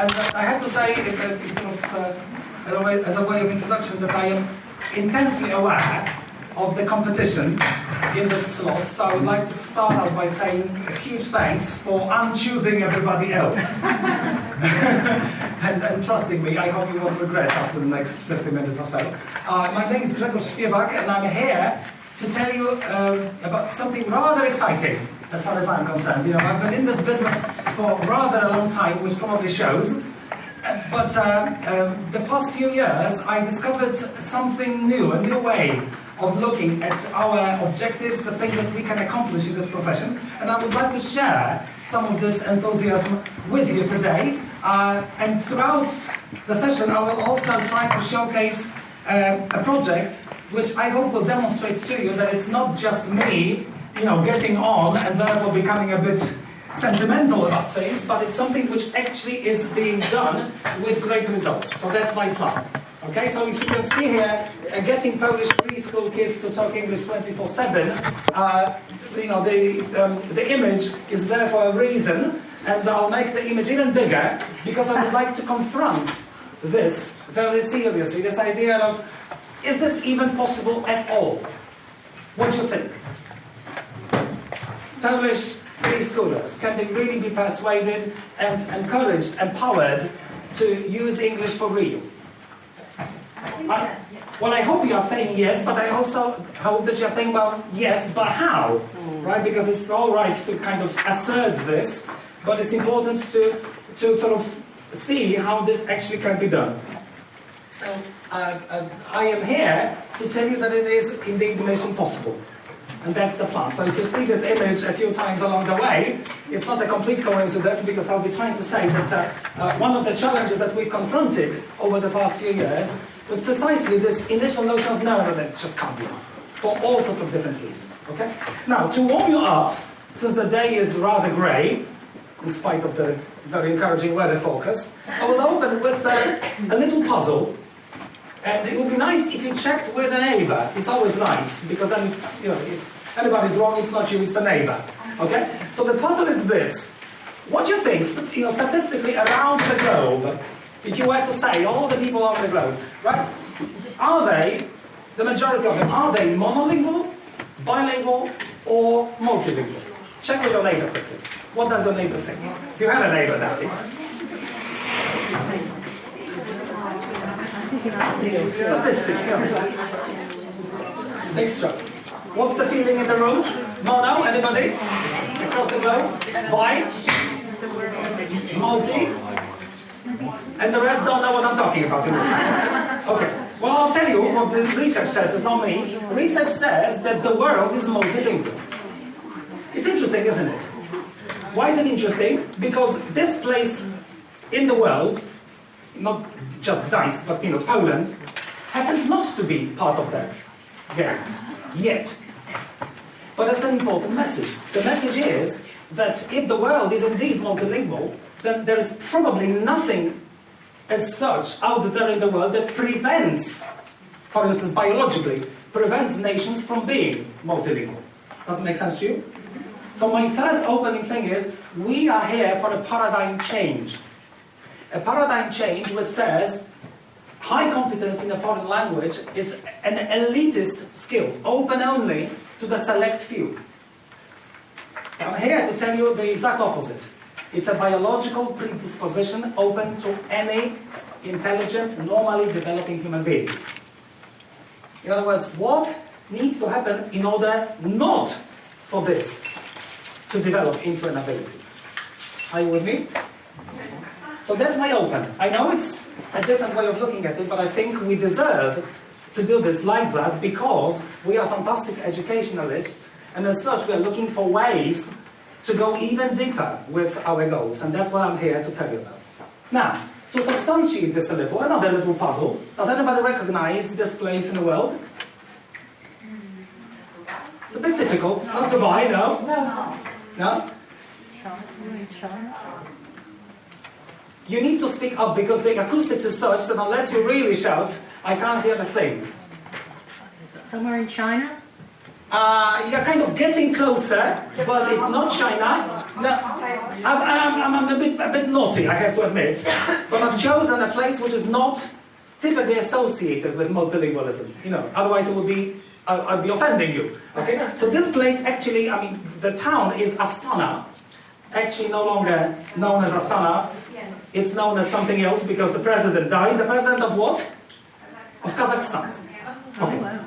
And I have to say, as a way of introduction, that I am intensely aware of the competition in this slot, so I would like to start out by saying a huge thanks for unchoosing everybody else. and trusting me, I hope you won't regret after the next 50 minutes or so. My name is Grzegorz Śpiewak, and I'm here to tell you about something rather exciting, as far as I'm concerned. You know, I've been in this business for rather a long time, which probably shows. But the past few years, I discovered something new, a new way of looking at our objectives, the things that we can accomplish in this profession. And I would like to share some of this enthusiasm with you today. And throughout the session, I will also try to showcase a project which I hope will demonstrate to you that it's not just me, you know, getting on and therefore becoming a bit sentimental about things, but it's something which actually is being done with great results. So that's my plan. Okay, so if you can see here, getting Polish preschool kids to talk English 24/7, you know, the image is there for a reason, and I'll make the image even bigger because I would like to confront this very seriously, this idea of, is this even possible at all? What do you think? Polish preschoolers, can they really be persuaded and encouraged, empowered to use English for real? Well, I hope you are saying yes, but I also hope that you are saying, well, yes, but how? Right? Because it's all right to kind of assert this, but it's important to sort of see how this actually can be done. So I am here to tell you that it is indeed mission possible. And that's the plan. So if you see this image a few times along the way, it's not a complete coincidence, because I'll be trying to say that one of the challenges that we've confronted over the past few years was precisely this initial notion of no, that just can't be done, for all sorts of different reasons. Okay? Now, to warm you up, since the day is rather grey, in spite of the very encouraging weather forecast, I will open with a little puzzle. And it would be nice if you checked with a neighbor. It's always nice, because then, you know, if anybody's wrong, it's not you, it's the neighbor. Okay? So the puzzle is this. What do you think, you know, statistically around the globe, if you were to say all the people on the globe, right, are they, the majority of them, are they monolingual, bilingual, or multilingual? Check with your neighbor quickly. What does your neighbor think? If you have a neighbor, that is. Statistic. Extra. What's the feeling in the room? Mono? Anybody? Across the globe? Bi? Multi? And the rest don't know what I'm talking about. Okay. Well, I'll tell you what the research says. It's not me. Research says that the world is multilingual. It's interesting, isn't it? Why is it interesting? Because this place in the world, not just Gdańsk, but, you know, Poland, happens not to be part of that game yet. But that's an important message. The message is that if the world is indeed multilingual, then there is probably nothing as such out there in the world that prevents, for instance, biologically, prevents nations from being multilingual. Does it make sense to you? So my first opening thing is, we are here for a paradigm change. A paradigm change which says high competence in a foreign language is an elitist skill, open only to the select few. So I'm here to tell you the exact opposite. It's a biological predisposition open to any intelligent, normally developing human being. In other words, what needs to happen in order not for this to develop into an ability? Are you with me? So that's my open. I know it's a different way of looking at it, but I think we deserve to do this like that because we are fantastic educationalists, and as such we are looking for ways to go even deeper with our goals, and that's what I'm here to tell you about. Now, to substantiate this a little, another little puzzle. Does anybody recognize this place in the world? It's a bit difficult. Not Dubai, no? No? You need to speak up because the acoustics is such that unless you really shout, I can't hear a thing. Somewhere in China? You're kind of getting closer, but it's not China. No. I'm a bit naughty, I have to admit, but I've chosen a place which is not typically associated with multilingualism. You know, otherwise it would be, I'd be offending you. Okay? So this place actually, I mean, the town is Astana. Actually no longer known as Astana. It's known as something else because the president died. The president of what? Of Kazakhstan. Okay.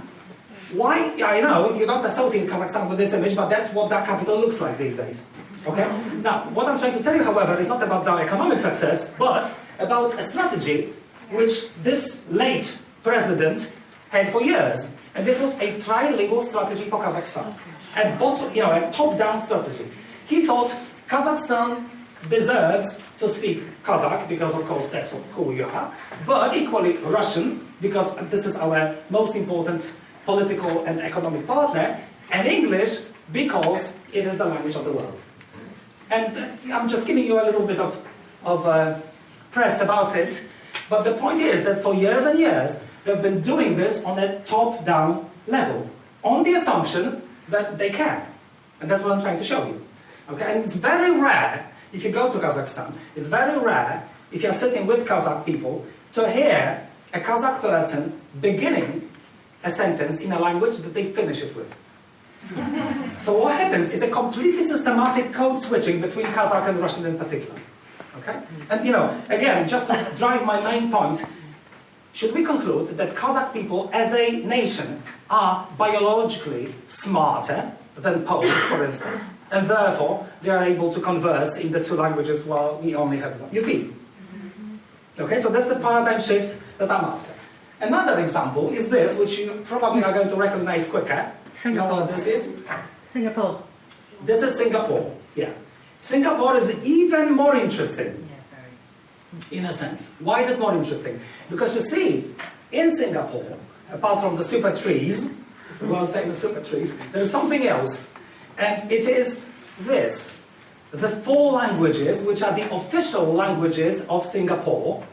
Why? I know you don't associate Kazakhstan with this image, but that's what that capital looks like these days. Okay? Now, what I'm trying to tell you, however, is not about their economic success, but about a strategy which this late president had for years. And this was a trilingual strategy for Kazakhstan. A top-down strategy. He thought Kazakhstan deserves to speak Kazakh, because of course that's who we are, but equally Russian, because this is our most important political and economic partner, and English, because it is the language of the world. And I'm just giving you a little bit of press about it, but the point is that for years and years, they've been doing this on a top-down level, on the assumption that they can. And that's what I'm trying to show you. Okay? And it's very rare, if you go to Kazakhstan, it's very rare, if you're sitting with Kazakh people, to hear a Kazakh person beginning a sentence in a language that they finish it with. So what happens is a completely systematic code switching between Kazakh and Russian in particular. Okay? And again, just to drive my main point, should we conclude that Kazakh people as a nation are biologically smarter than Poles, for instance, and therefore they are able to converse in the two languages while we only have one? You see? Okay, so that's the paradigm shift that I'm after. Another example is this, which you probably are going to recognize quicker. Singapore. You know what this is? Singapore. This is Singapore, yeah. Singapore is even more interesting, in a sense. Why is it more interesting? Because you see, in Singapore, apart from the super trees, the world famous super trees, there's something else. And it is this. The 4 languages, which are the official languages of Singapore.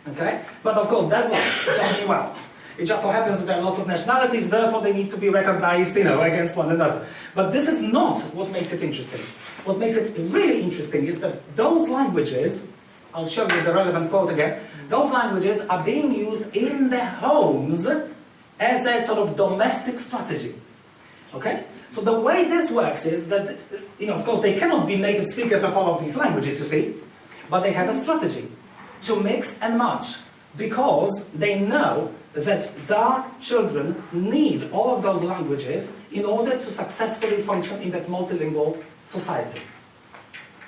Okay? But of course, that was just, well, it just so happens that there are lots of nationalities, therefore they need to be recognized, against one another. But this is not what makes it interesting. What makes it really interesting is that those languages, I'll show you the relevant quote again, those languages are being used in the homes as a sort of domestic strategy. Okay? So the way this works is that, of course, they cannot be native speakers of all of these languages, you see, but they have a strategy to mix and match, because they know that their children need all of those languages in order to successfully function in that multilingual society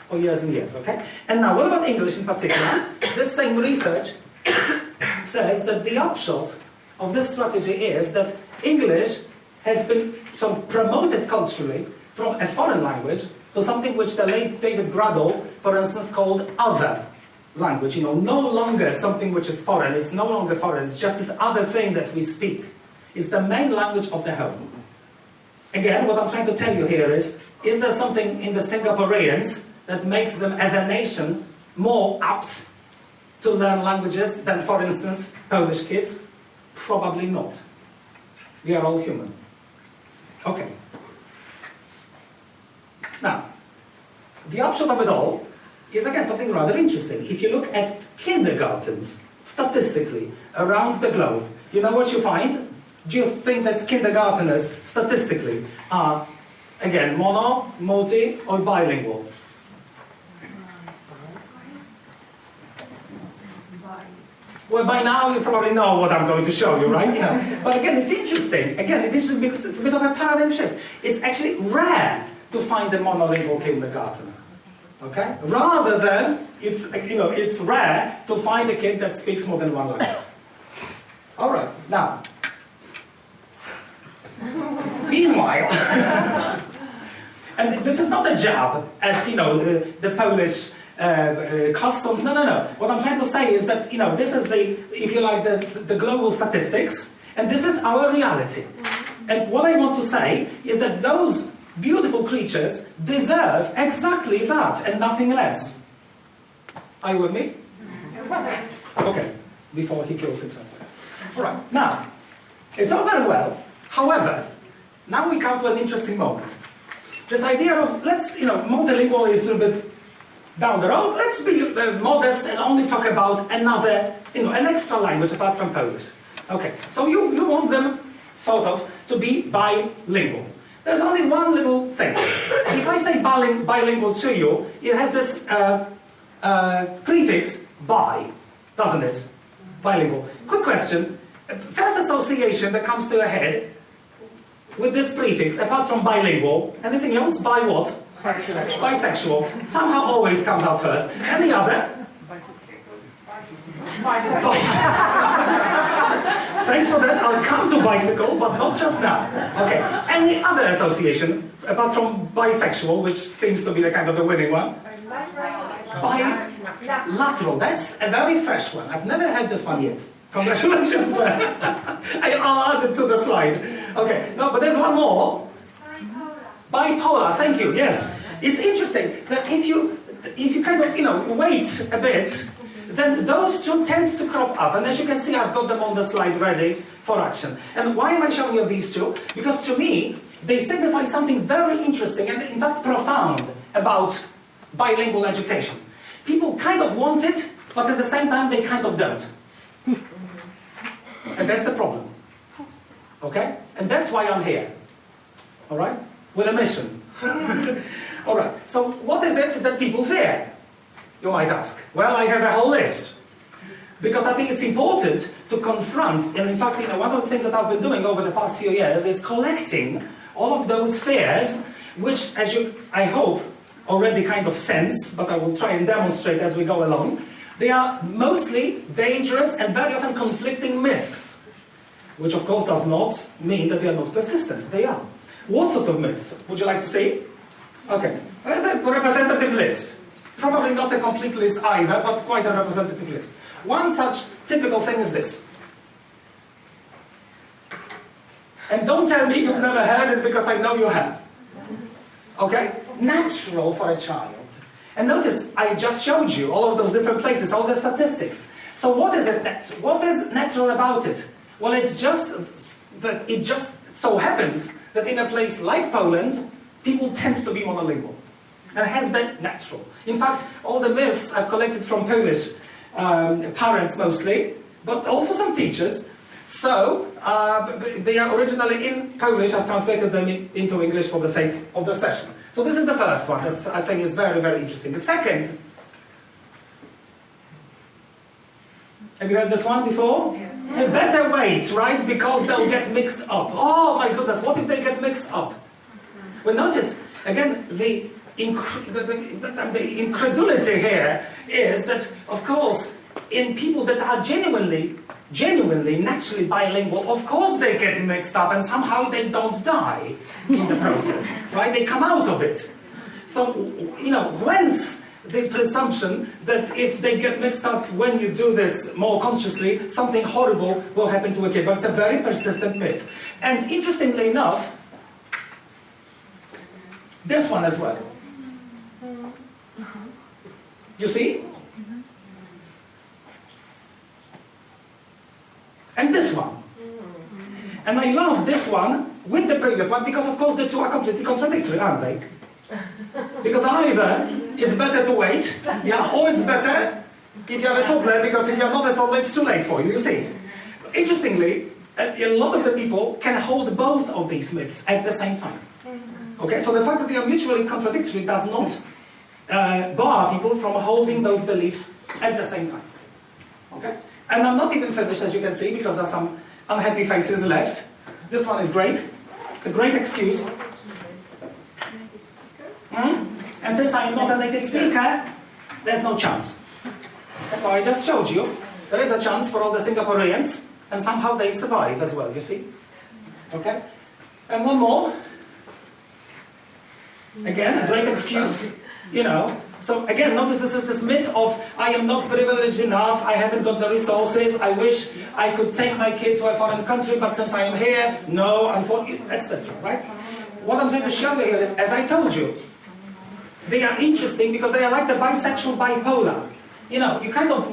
for years and years, okay? And now, what about English in particular? This same research says that the upshot of this strategy is that English has been sort of promoted culturally from a foreign language to something which the late David Gradle, for instance, called other language. No longer something which is foreign. It's no longer foreign. It's just this other thing that we speak. It's the main language of the home. Again, what I'm trying to tell you here is there something in the Singaporeans that makes them, as a nation, more apt to learn languages than, for instance, Polish kids? Probably not. We are all human. Okay. Now, the upshot of it all is again something rather interesting. If you look at kindergartens, statistically, around the globe, you know what you find? Do you think that kindergarteners, statistically, are, again, mono, multi, or bilingual? Well, by now you probably know what I'm going to show you, right? But again, it's interesting. Again, it's interesting because it's a bit of a paradigm shift. It's actually rare to find a monolingual kindergartner. Okay? Rather than, it's rare to find a kid that speaks more than one language. All right, now. Meanwhile, and this is not a jab at, the Polish customs. No. What I'm trying to say is that, this is if you like, the global statistics, and this is our reality. And what I want to say is that those beautiful creatures deserve exactly that and nothing less. Are you with me? Okay, before he kills himself. All right, now, it's all very well. However, now we come to an interesting moment. This idea of, multilingual is a bit down the road, let's be modest and only talk about another, an extra language apart from Polish. Okay, so you want them sort of to be bilingual. There's only one little thing. If I say bilingual to you, it has this prefix bi, doesn't it? Bilingual. Quick question. First association that comes to your head with this prefix, apart from bilingual, anything else? Bi what? Bisexual. Bisexual. Somehow always comes out first. Any other? Thanks for that. I'll come to bicycle, but not just now. Okay. Any other association, apart from bisexual, which seems to be the kind of the winning one? Bilateral. That's a very fresh one. I've never had this one yet. Congratulations. I'll add it to the slide. Okay. No, but there's one more. Bipolar. Thank you. Yes. It's interesting that if you kind of, wait a bit, then those two tend to crop up. And as you can see, I've got them on the slide ready for action. And why am I showing you these two? Because to me, they signify something very interesting and in fact profound about bilingual education. People kind of want it, but at the same time, they kind of don't. And that's the problem. Okay? And that's why I'm here. All right? With a mission. All right. So what is it that people fear? You might ask. Well, I have a whole list. Because I think it's important to confront, and in fact, one of the things that I've been doing over the past few years is collecting all of those fears, which, as you, I hope, already kind of sense, but I will try and demonstrate as we go along. They are mostly dangerous and very often conflicting myths, which of course does not mean that they are not persistent. They are. What sort of myths would you like to see? Okay, there's a representative list. Probably not a complete list either, but quite a representative list. One such typical thing is this. And don't tell me you've never heard it because I know you have. Okay? Natural for a child. And notice, I just showed you all of those different places, all the statistics. So what is it? What is natural about it? Well, it's just that it just so happens that in a place like Poland, people tend to be monolingual. And hence they're natural. In fact, all the myths I've collected from Polish parents mostly, but also some teachers. So, they are originally in Polish. I've translated them into English for the sake of the session. So this is the first one that I think is very, very interesting. The second, have you heard this one before? Yes. You better wait, right? Because they'll get mixed up. Oh my goodness, what if they get mixed up? Well, notice, again, the incredulity here is that, of course, in people that are genuinely, naturally bilingual, of course they get mixed up and somehow they don't die in the process, right? They come out of it. So, whence the presumption that if they get mixed up when you do this more consciously, something horrible will happen to a kid. But it's a very persistent myth. And interestingly enough, this one as well. You see? And this one. And I love this one with the previous one because, of course, the two are completely contradictory, aren't they? Because either it's better to wait, or it's better if you're a toddler, because if you're not a toddler, it's too late for you, you see. Interestingly, a lot of the people can hold both of these myths at the same time. Okay, so the fact that they are mutually contradictory does not bar people from holding those beliefs at the same time. Okay? And I'm not even finished, as you can see, because there are some unhappy faces left. This one is great. It's a great excuse. And since I'm not a native speaker, there's no chance. Well, I just showed you. There is a chance for all the Singaporeans, and somehow they survive as well, you see? Okay? And one more. Again, a great excuse, So again, notice this is this myth of I am not privileged enough, I haven't got the resources, I wish I could take my kid to a foreign country, but since I am here, no, unfortunately, etc. Right? What I'm trying to show you here is, as I told you, they are interesting because they are like the bisexual bipolar. You kind of,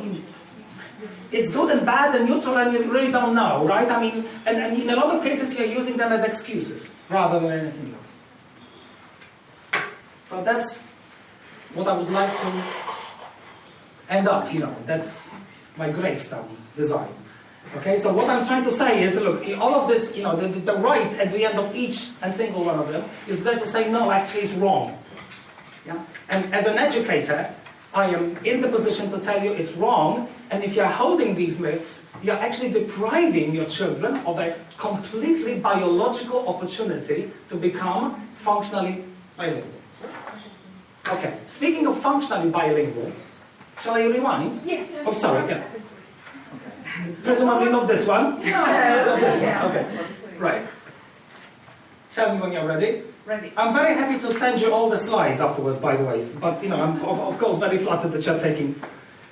it's good and bad and neutral and you really don't know, right? I mean, and in a lot of cases you're using them as excuses rather than anything else. So that's what I would like to end up, that's my gravestone design. Okay, so what I'm trying to say is, look, all of this, the right at the end of each and single one of them is there to say, no, actually it's wrong. Yeah? And as an educator, I am in the position to tell you it's wrong, and if you're holding these myths, you're actually depriving your children of a completely biological opportunity to become functionally bilingual. Okay, speaking of functionally bilingual, shall I rewind? Yes. Oh, sorry, yeah. Presumably not this one? No. Not this one, okay. Right. Tell me when you're ready. Ready. I'm very happy to send you all the slides afterwards, by the way. But, I'm of course very flattered that you're taking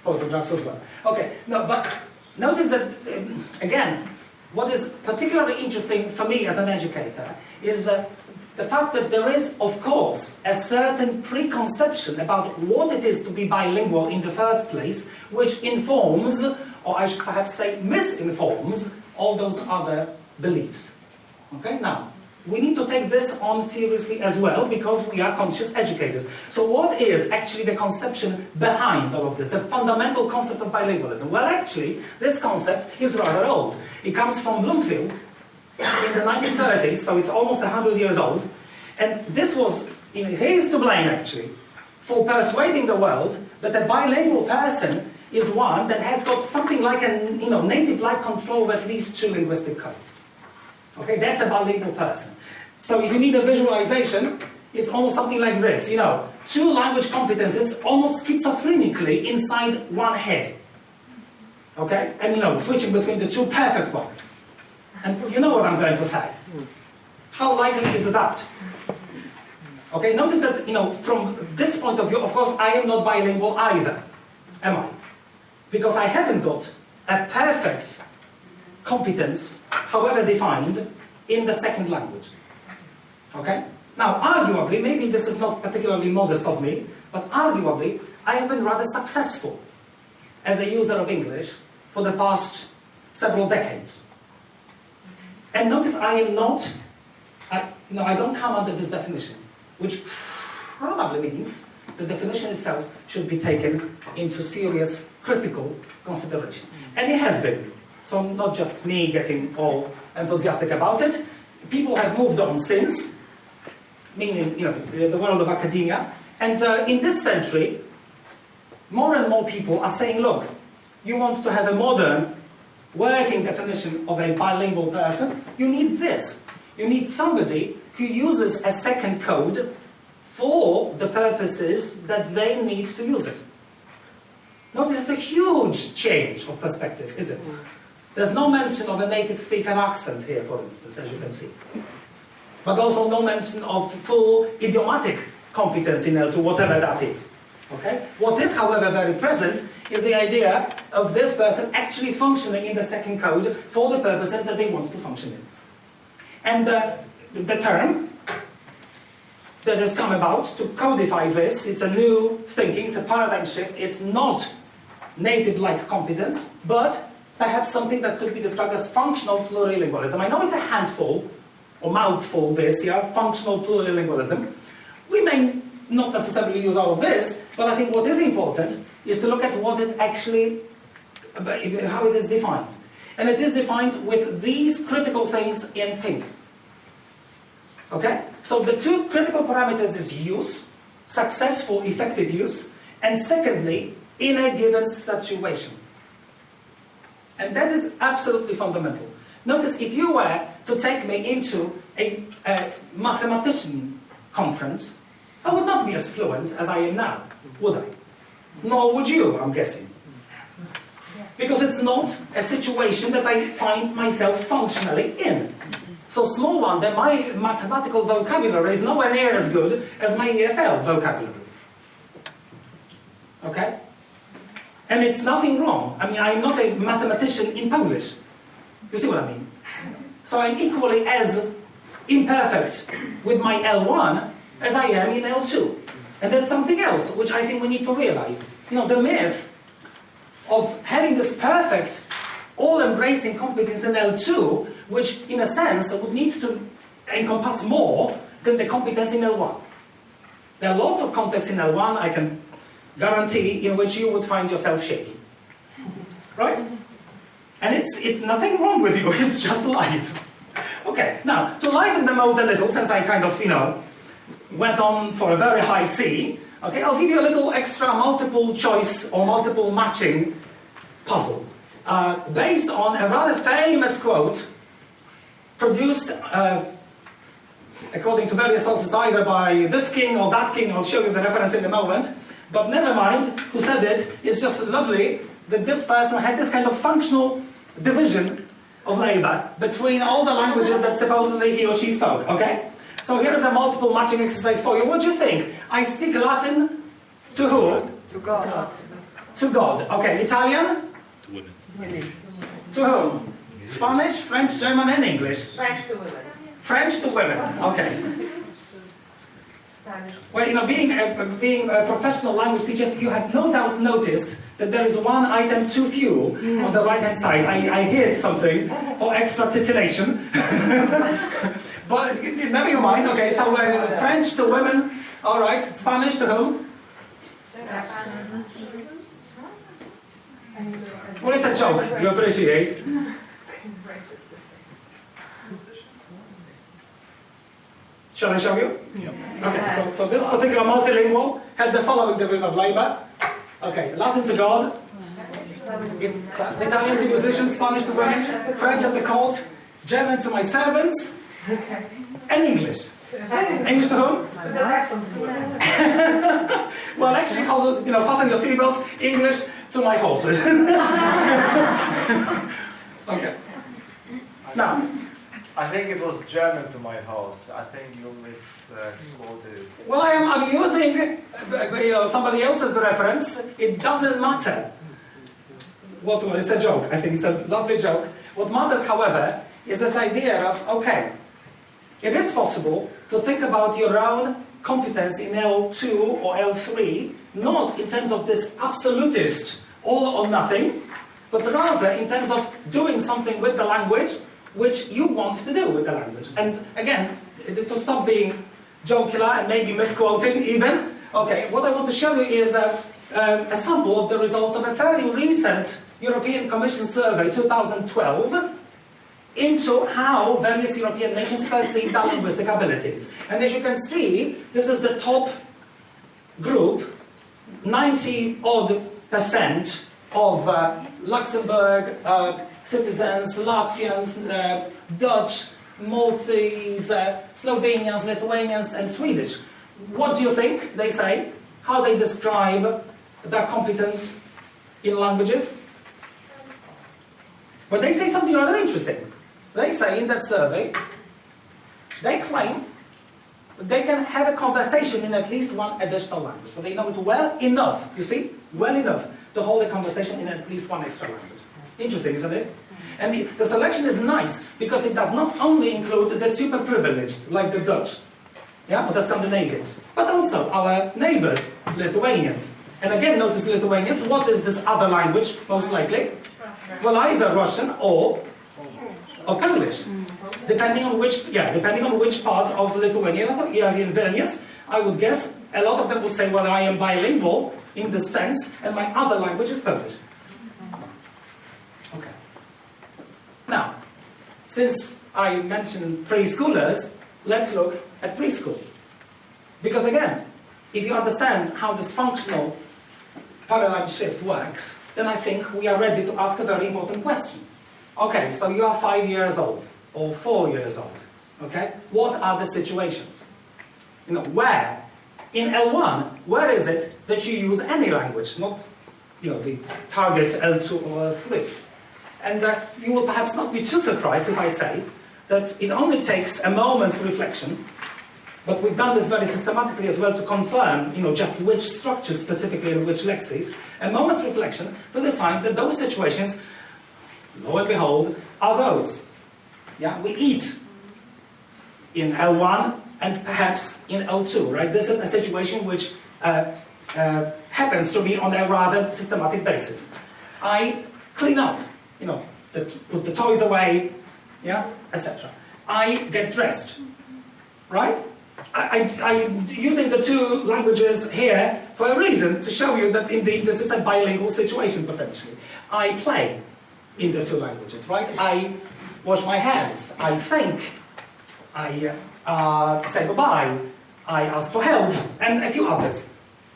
photographs as well. Okay, no, but notice that, again, what is particularly interesting for me as an educator is the fact that there is, of course, a certain preconception about what it is to be bilingual in the first place, which informs, or I should perhaps say misinforms, all those other beliefs. Okay, now, we need to take this on seriously as well, because we are conscious educators. So what is actually the conception behind all of this, the fundamental concept of bilingualism? Well, actually, this concept is rather old. It comes from Bloomfield in the 1930s, so it's almost 100 years old. And this was, he is to blame, actually, for persuading the world that a bilingual person is one that has got something like a native-like control of at least 2 linguistic codes. Okay, that's a bilingual person. So if you need a visualization, it's almost something like this, 2 language competences almost schizophrenically inside one head. Okay, and switching between the 2 perfect ones. And you know what I'm going to say. How likely is that? Okay, notice that, from this point of view, of course, I am not bilingual either, am I? Because I haven't got a perfect competence, however defined, in the second language. Okay? Now, arguably, maybe this is not particularly modest of me, but arguably, I have been rather successful as a user of English for the past several decades. And notice I am not, I don't come under this definition, which probably means the definition itself should be taken into serious critical consideration. And it has been. So not just me getting all enthusiastic about it. People have moved on since, meaning, the world of academia. And in this century, more and more people are saying, look, you want to have a modern, working definition of a bilingual person, you need this. You need somebody who uses a second code for the purposes that they need to use it. Notice it's a huge change of perspective, isn't it? There's no mention of a native speaker accent here, for instance, as you can see. But also no mention of full idiomatic competence in L2, whatever that is. Okay? What is, however, very present is the idea of this person actually functioning in the second code for the purposes that they want to function in. And the term that has come about to codify this, it's a new thinking, it's a paradigm shift, it's not native-like competence, but perhaps something that could be described as functional plurilingualism. I know it's a handful, or mouthful this, functional plurilingualism. We may not necessarily use all of this, but I think what is important is to look at what it actually, how it is defined. And it is defined with these critical things in pink. Okay? So the 2 critical parameters is use, successful, effective use, and secondly, in a given situation. And that is absolutely fundamental. Notice, if you were to take me into a mathematician conference, I would not be as fluent as I am now, would I? Nor would you, I'm guessing. Because it's not a situation that I find myself functionally in. So small wonder, my mathematical vocabulary is nowhere near as good as my EFL vocabulary. Okay? And it's nothing wrong. I mean, I'm not a mathematician in Polish. You see what I mean? So I'm equally as imperfect with my L1 as I am in L2. And that's something else, which I think we need to realize. The myth of having this perfect, all-embracing competence in L2, which in a sense would need to encompass more than the competence in L1. There are lots of contexts in L1, I can guarantee, in which you would find yourself shaking. Right? And it's nothing wrong with you, it's just life. Okay, now, to lighten the mode a little, since I kind of, went on for a very high C, okay, I'll give you a little extra multiple choice or multiple matching puzzle. Based on a rather famous quote produced, according to various sources, either by this king or that king. I'll show you the reference in a moment. But never mind who said it. It's just lovely that this person had this kind of functional division of labor between all the languages that supposedly he or she spoke. Okay? So here is a multiple matching exercise for you. What do you think? I speak Latin to who? To God. To God. Okay. Italian? To women. To whom? Spanish, French, German, and English. French to women. French to women. Okay. Spanish. Well, being a professional language teacher, you have no doubt noticed that there is one item too few on the right-hand side. I hear something for extra titillation. But never you mind. Okay, so French to women. All right. Spanish to whom? Well, it's a joke. You appreciate. Shall I show you? Yeah. Okay, so this particular multilingual had the following division of labor. Okay, Latin to God, Italian to musicians, Spanish to women, French at the court, German to my servants, and English. English to whom? To the rest of the women. Well, actually called, fasten your seatbelts, English to my horses. Okay. Now, I think it was German to my house. I think you misquoted. well, I'm using somebody else's reference. It doesn't matter. It's a joke. I think it's a lovely joke. What matters, however, is this idea of, okay, it is possible to think about your own competence in L2 or L3, not in terms of this absolutist all or nothing, but rather in terms of doing something with the language which you want to do with the language. And again, to stop being jocular and maybe misquoting even, okay, what I want to show you is a sample of the results of a fairly recent European Commission survey, 2012, into how various European nations perceive their linguistic abilities. And as you can see, this is the top group, 90-odd% of Luxembourg citizens, Latvians, Dutch, Maltese, Slovenians, Lithuanians, and Swedish. What do you think they say? How they describe their competence in languages? But they say something rather interesting. They say in that survey, they claim that they can have a conversation in at least one additional language. So they know it well enough, you see, well enough to hold a conversation in at least one extra language. Interesting, isn't it? And the selection is nice because it does not only include the super privileged, like the Dutch, yeah, or the Scandinavians, but also our neighbors, Lithuanians. And again, notice Lithuanians, what is this other language, most likely? Well, either Russian or Polish. Depending on which part of Lithuania you are in Vilnius, I would guess a lot of them would say, well, I am bilingual in this sense, and my other language is Polish. Okay. Now, since I mentioned preschoolers, let's look at preschool. Because again, if you understand how this functional paradigm shift works, then I think we are ready to ask a very important question. Okay, so you are 5 years old, or 4 years old, okay? What are the situations? Where? In L1, where is it that you use any language, not, the target L2 or L3? And you will perhaps not be too surprised if I say that it only takes a moment's reflection, but we've done this very systematically as well to confirm, just which structures specifically and which lexes, a moment's reflection to decide that those situations, lo and behold, are those. Yeah, we eat in L1 and perhaps in L2, right? This is a situation which happens to be on a rather systematic basis. I clean up, put the toys away, yeah, etc. I get dressed, right? I'm using the two languages here for a reason, to show you that indeed this is a bilingual situation potentially. I play in the two languages, right? I wash my hands, I think, I say goodbye, I ask for help, and a few others.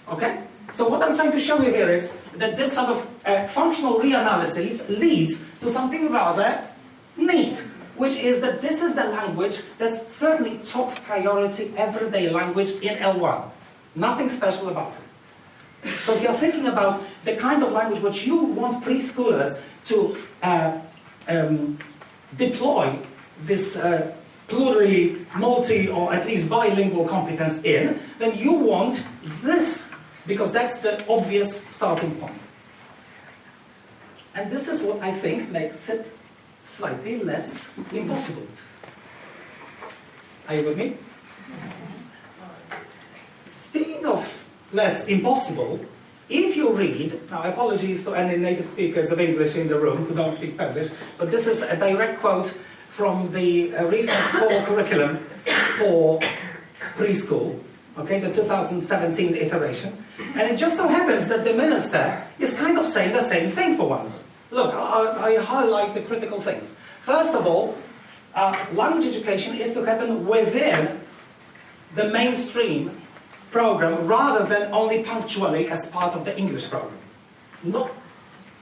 Okay? So what I'm trying to show you here is that this sort of functional reanalysis leads to something rather neat, which is that this is the language that's certainly top priority everyday language in L1. Nothing special about it. So if you're thinking about the kind of language which you want preschoolers to deploy this multi, or at least bilingual competence in, then you want this, because that's the obvious starting point. And this is what I think makes it slightly less impossible. Are you with me? Speaking of less impossible, if you read, now apologies to any native speakers of English in the room who don't speak Polish, but this is a direct quote from the recent core curriculum for preschool, okay, the 2017 iteration. And it just so happens that the minister is kind of saying the same thing for once. Look, I highlight the critical things. First of all, language education is to happen within the mainstream program rather than only punctually as part of the English program. No,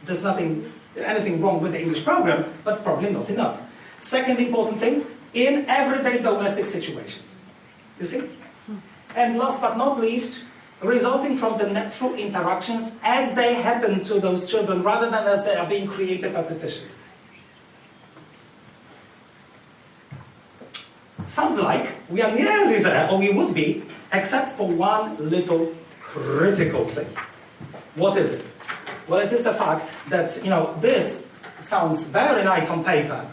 there's anything wrong with the English program, but probably not enough. Second important thing, in everyday domestic situations. You see? And last but not least, resulting from the natural interactions as they happen to those children rather than as they are being created artificially. Sounds like we are nearly there, or we would be, except for one little critical thing. What is it? Well, it is the fact that, this sounds very nice on paper.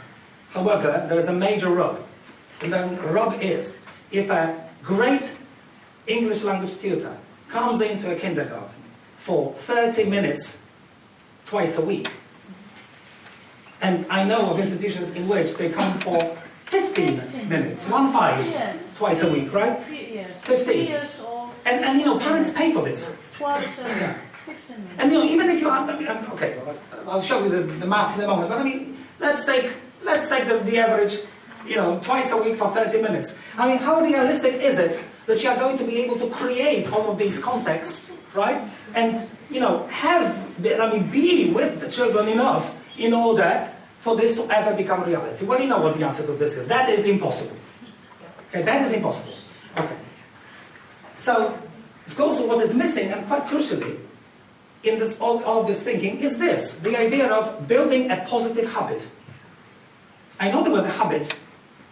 However, there is a major rub. And the rub is, if a great English language tutor comes into a kindergarten for 30 minutes twice a week, and I know of institutions in which they come for 15 minutes, Yes. twice a week, right? 15. 3 years old. And parents pay for this. Twice a week. Yeah. 15 minutes. And even if you are, okay, I'll show you the maths in a moment, but let's take the average, twice a week for 30 minutes. How realistic is it that you are going to be able to create all of these contexts, right? And, be with the children enough in order for this to ever become reality? Well, you know what the answer to this is. That is impossible. Okay, that is impossible. Okay. So, of course, what is missing, and quite crucially, in this all this thinking, is this, the idea of building a positive habit. I know the word habit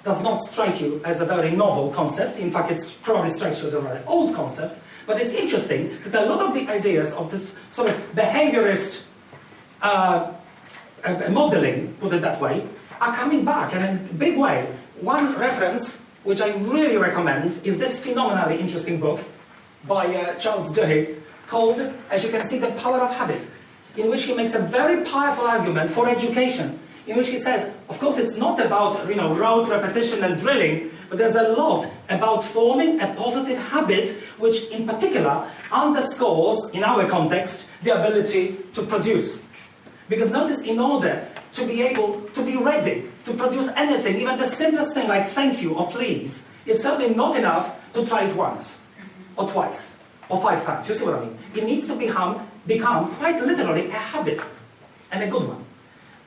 does not strike you as a very novel concept. In fact, it probably strikes you as a very old concept. But it's interesting that a lot of the ideas of this sort of behaviorist modeling, put it that way, are coming back in a big way. One reference, which I really recommend, is this phenomenally interesting book by Charles Duhigg called, as you can see, The Power of Habit, in which he makes a very powerful argument for education, in which he says, of course, it's not about rote repetition and drilling, but there's a lot about forming a positive habit, which in particular underscores, in our context, the ability to produce. Because notice, in order to be able to be ready to produce anything, even the simplest thing like thank you or please, it's certainly not enough to try it once, or twice, or 5 times. You see what I mean? It needs to become quite literally a habit, and a good one.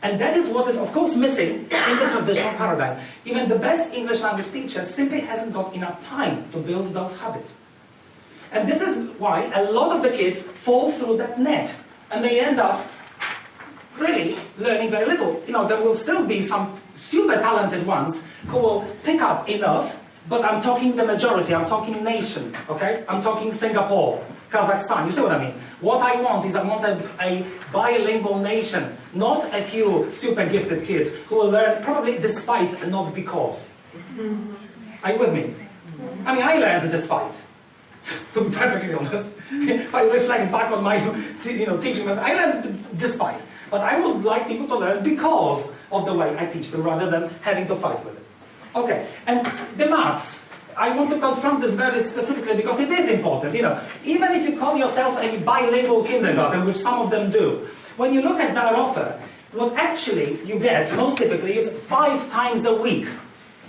And that is what is, of course, missing in the traditional paradigm. Even the best English language teacher simply hasn't got enough time to build those habits. And this is why a lot of the kids fall through that net, and they end up really learning very little. There will still be some super talented ones who will pick up enough, but I'm talking the majority, I'm talking nation, okay? I'm talking Singapore, Kazakhstan, you see what I mean? What I want is a bilingual nation, not a few super gifted kids who will learn probably despite and not because. Are you with me? I learned despite, to be perfectly honest. If I reflect back on my teaching, I learned despite. But I would like people to learn because of the way I teach them, rather than having to fight with it. Okay, and the maths. I want to confront this very specifically because it is important. You know, even if you call yourself a bilingual kindergarten, which some of them do, when you look at their offer, what actually you get most typically is 5 times a week.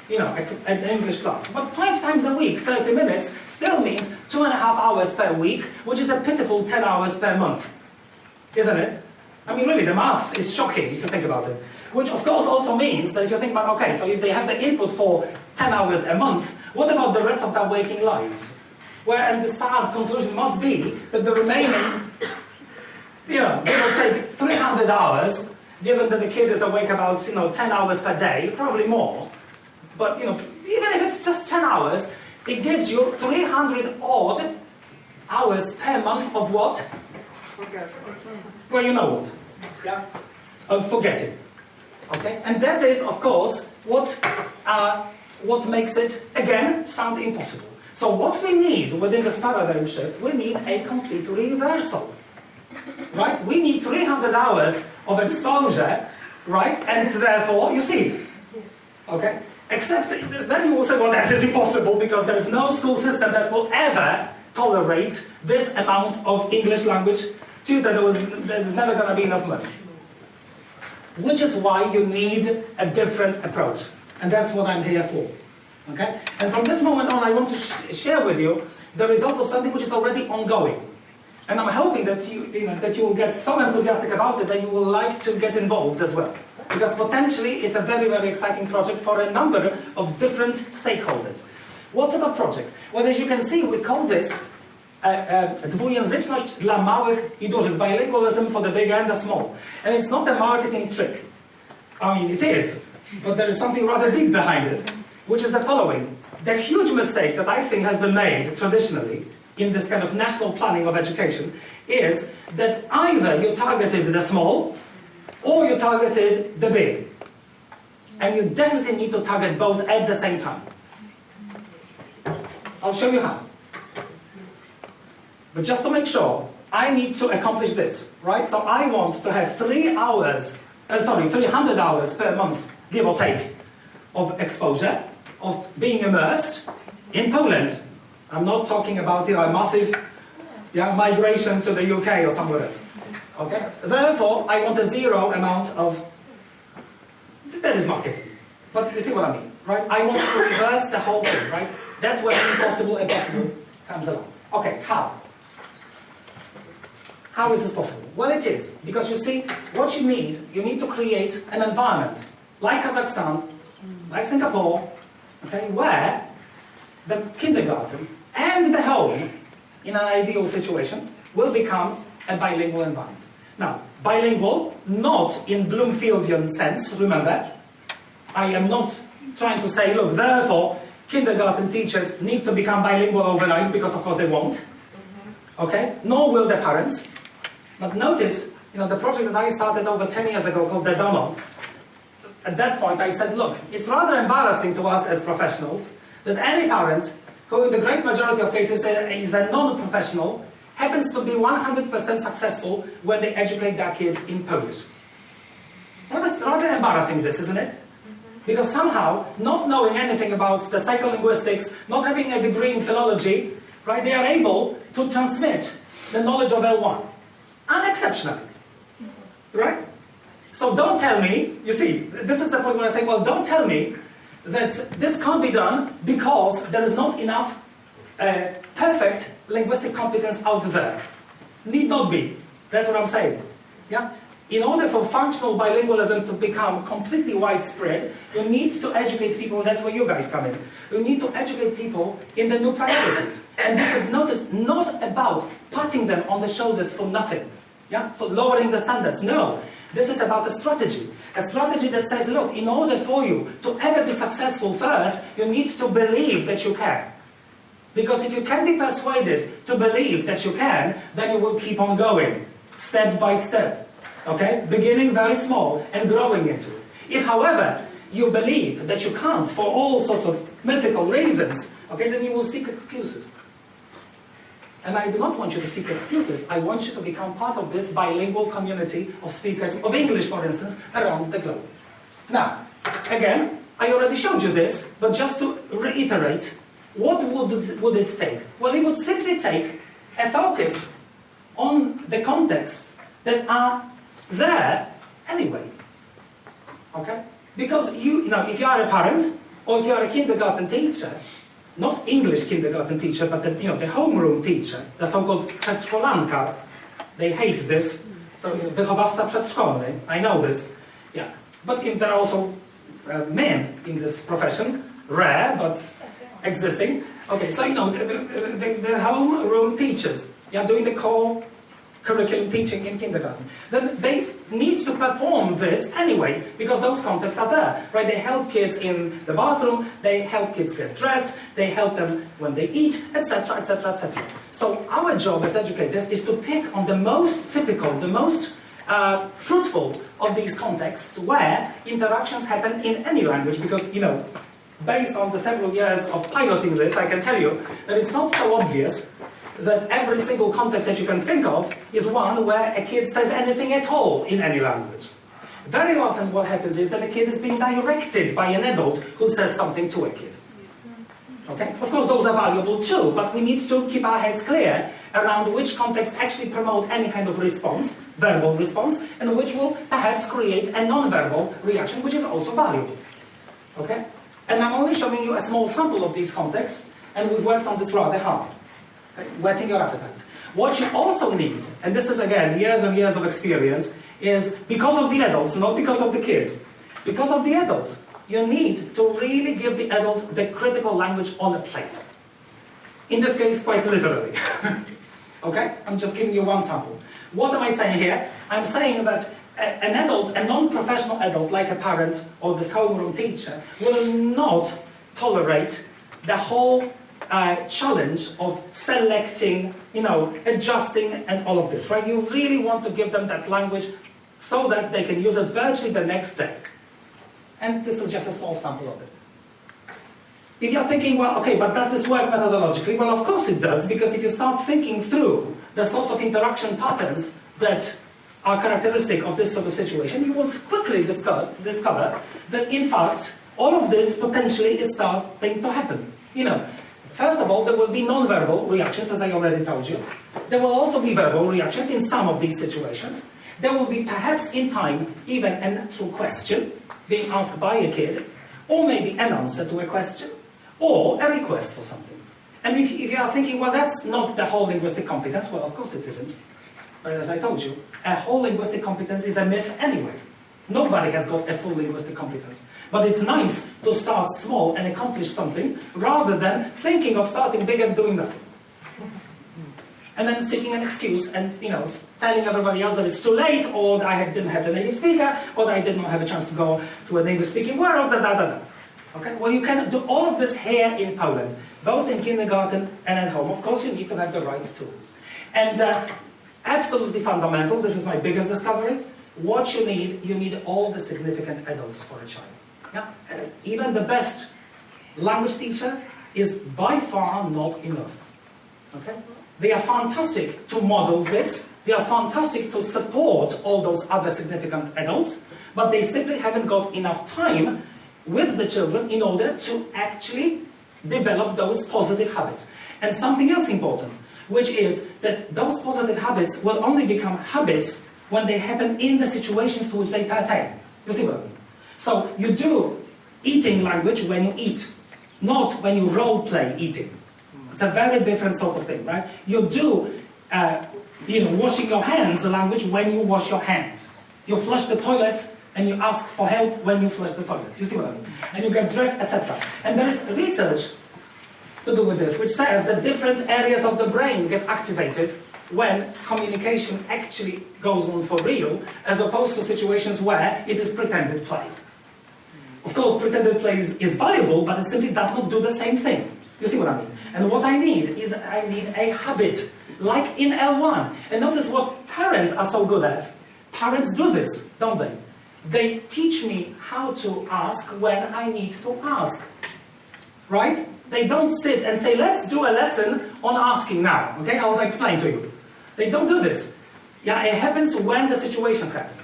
You know, an English class. But 5 times a week, 30 minutes, still means 2.5 hours per week, which is a pitiful 10 hours per month. Isn't it? I mean, really, the maths is shocking if you think about it. Which, of course, also means that if you think about, okay, so if they have the input for 10 hours a month, what about the rest of their waking lives? And the sad conclusion must be that the remaining, you know, they will take 300 hours, given that the kid is awake about, 10 hours per day, probably more. But, even if it's just 10 hours, it gives you 300 odd hours per month of what? Well, you know what. Yeah? Of forgetting. Okay? And that is, of course, what makes it, again, sound impossible. So what we need within this paradigm shift, we need a complete reversal. Right? We need 300 hours of exposure, right? And therefore, you see. Okay? Except, then you will say, well, that is impossible because there is no school system that will ever tolerate this amount of English language tutor. There's never going to be enough money. Which is why you need a different approach. And that's what I'm here for. Okay? And from this moment on, I want to share with you the results of something which is already ongoing. And I'm hoping that you will get so enthusiastic about it that you will like to get involved as well. Because potentially it's a very, very exciting project for a number of different stakeholders. What sort of project? Well, as you can see, we call this dwujęzyczność dla małych I dużych, bilingualism for the big and the small. And it's not a marketing trick. I mean, it is, but there is something rather deep behind it, which is the following. The huge mistake that I think has been made traditionally in this kind of national planning of education is that either you targeted the small or you targeted the big. And you definitely need to target both at the same time. I'll show you how. But just to make sure, I need to accomplish this, right? So I want to have 300 hours per month, give or take, of exposure, of being immersed in Poland. I'm not talking about a massive migration to the UK or somewhere else. Okay? Therefore, I want a 0 amount of... That is marketing. But you see what I mean, right? I want to reverse the whole thing, right? That's where impossible comes along. Okay, how? How is this possible? Well, it is. Because you see, what you need to create an environment, like Kazakhstan, like Singapore, okay, where the kindergarten and the home, in an ideal situation, will become a bilingual environment. Now, bilingual, not in Bloomfieldian sense, remember. I am not trying to say, look, therefore, kindergarten teachers need to become bilingual overnight, because of course they won't. Okay? Nor will the parents. But notice, the project that I started over 10 years ago called DoDoTOK, at that point I said, look, it's rather embarrassing to us as professionals that any parent, who in the great majority of cases is a non-professional, happens to be 100% successful when they educate their kids in Polish. Well, that's rather embarrassing, this, isn't it? Because somehow, not knowing anything about the psycholinguistics, not having a degree in philology, right, they are able to transmit the knowledge of L1. Unexceptionally. Right? So don't tell me, you see, this is the point where I say, well, don't tell me that this can't be done because there is not enough perfect linguistic competence out there. Need not be. That's what I'm saying. Yeah? In order for functional bilingualism to become completely widespread, you need to educate people, and that's where you guys come in. You need to educate people in the new priorities. And this is not about patting them on the shoulders for nothing, yeah? For lowering the standards. No. This is about a strategy. A strategy that says, look, in order for you to ever be successful first, you need to believe that you can. Because if you can be persuaded to believe that you can, then you will keep on going, step by step. Okay? Beginning very small and growing into it. If, however, you believe that you can't for all sorts of mythical reasons, okay, then you will seek excuses. And I do not want you to seek excuses. I want you to become part of this bilingual community of speakers of English, for instance, around the globe. Now, again, I already showed you this, but just to reiterate, what would it take? Well, it would simply take a focus on the contexts that are there anyway. Okay? Because you know, if you are a parent, or if you are a kindergarten teacher, not English kindergarten teacher, but the homeroom teacher, the so-called przedszkolanka, they hate this, so wychowawca przedszkolny, I know this, yeah. But there are also men in this profession, rare, but existing. Okay, so you know, the homeroom teachers, yeah, doing the core curriculum teaching in kindergarten, then they need to perform this anyway, because those contexts are there, right? They help kids in the bathroom, they help kids get dressed, they help them when they eat, etc., etc., etc. So our job as educators is to pick on the most typical, the most fruitful of these contexts where interactions happen in any language, because, you know, based on the several years of piloting this, I can tell you that it's not so obvious that every single context that you can think of is one where a kid says anything at all in any language. Very often what happens is that a kid is being directed by an adult who says something to a kid. Okay? Of course those are valuable too, but we need to keep our heads clear around which contexts actually promote any kind of response, verbal response, and which will perhaps create a non-verbal reaction, which is also valuable. Okay? And I'm only showing you a small sample of these contexts, and we've worked on this rather hard. Okay? Whetting your appetite. What you also need, and this is again years and years of experience, is because of the adults, not because of the kids, because of the adults, you need to really give the adult the critical language on a plate. In this case, quite literally. Okay? I'm just giving you one sample. What am I saying here? I'm saying that an adult, a non-professional adult, like a parent or this homeroom teacher, will not tolerate the whole challenge of selecting, you know, adjusting and all of this, right? You really want to give them that language so that they can use it virtually the next day. And this is just a small sample of it. If you're thinking, well, okay, but does this work methodologically? Well, of course it does, because if you start thinking through the sorts of interaction patterns that are characteristic of this sort of situation, you will quickly discover that, in fact, all of this potentially is starting to happen. You know, first of all, there will be non-verbal reactions, as I already told you. There will also be verbal reactions in some of these situations. There will be perhaps in time even an actual question being asked by a kid, or maybe an answer to a question, or a request for something. And if you are thinking, well, that's not the whole linguistic competence, well, of course it isn't. But as I told you, a whole linguistic competence is a myth anyway. Nobody has got a full linguistic competence. But it's nice to start small and accomplish something, rather than thinking of starting big and doing nothing. And then seeking an excuse and, you know, telling everybody else that it's too late, or that I didn't have the native speaker, or that I did not have a chance to go to an English-speaking world, da. Okay? Well, you can do all of this here in Poland, both in kindergarten and at home. Of course, you need to have the right tools. And absolutely fundamental, this is my biggest discovery, what you need all the significant adults for a child. Yeah? Even the best language teacher is by far not enough. Okay? They are fantastic to model this, they are fantastic to support all those other significant adults, but they simply haven't got enough time with the children in order to actually develop those positive habits. And something else important, which is that those positive habits will only become habits when they happen in the situations to which they pertain. You see what I mean? So you do eating language when you eat, not when you role-play eating. It's a very different sort of thing, right? You do, washing your hands language when you wash your hands. You flush the toilet and you ask for help when you flush the toilet. You see what I mean? And you get dressed, etc. And there is research to do with this, which says that different areas of the brain get activated when communication actually goes on for real, as opposed to situations where it is pretended play. Of course, pretended play is valuable, but it simply does not do the same thing. You see what I mean? And what I need is I need a habit, like in L1. And notice what parents are so good at. Parents do this, don't they? They teach me how to ask when I need to ask. Right? They don't sit and say, let's do a lesson on asking now. Okay, I'll explain to you. They don't do this. Yeah, it happens when the situations happen.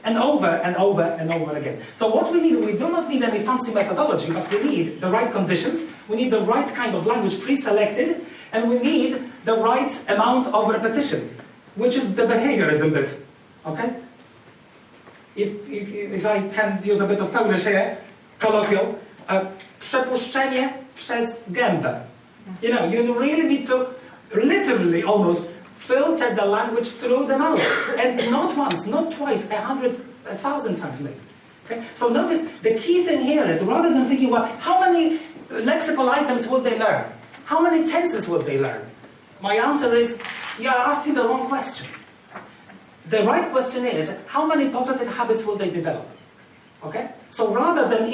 and over and over and over again. So what we need, we do not need any fancy methodology, but we need the right conditions, we need the right kind of language pre-selected, and we need the right amount of repetition, which is the behaviorism bit, okay? If I can use a bit of Polish here, colloquial, przepuszczenie przez gębę. You know, you really need to literally almost filter the language through the mouth. And not once, not twice, 1,000 times maybe. Okay? So notice, the key thing here is, rather than thinking, well, how many lexical items will they learn? How many tenses will they learn? My answer is, you are asking the wrong question. The right question is, how many positive habits will they develop? Okay? So rather than,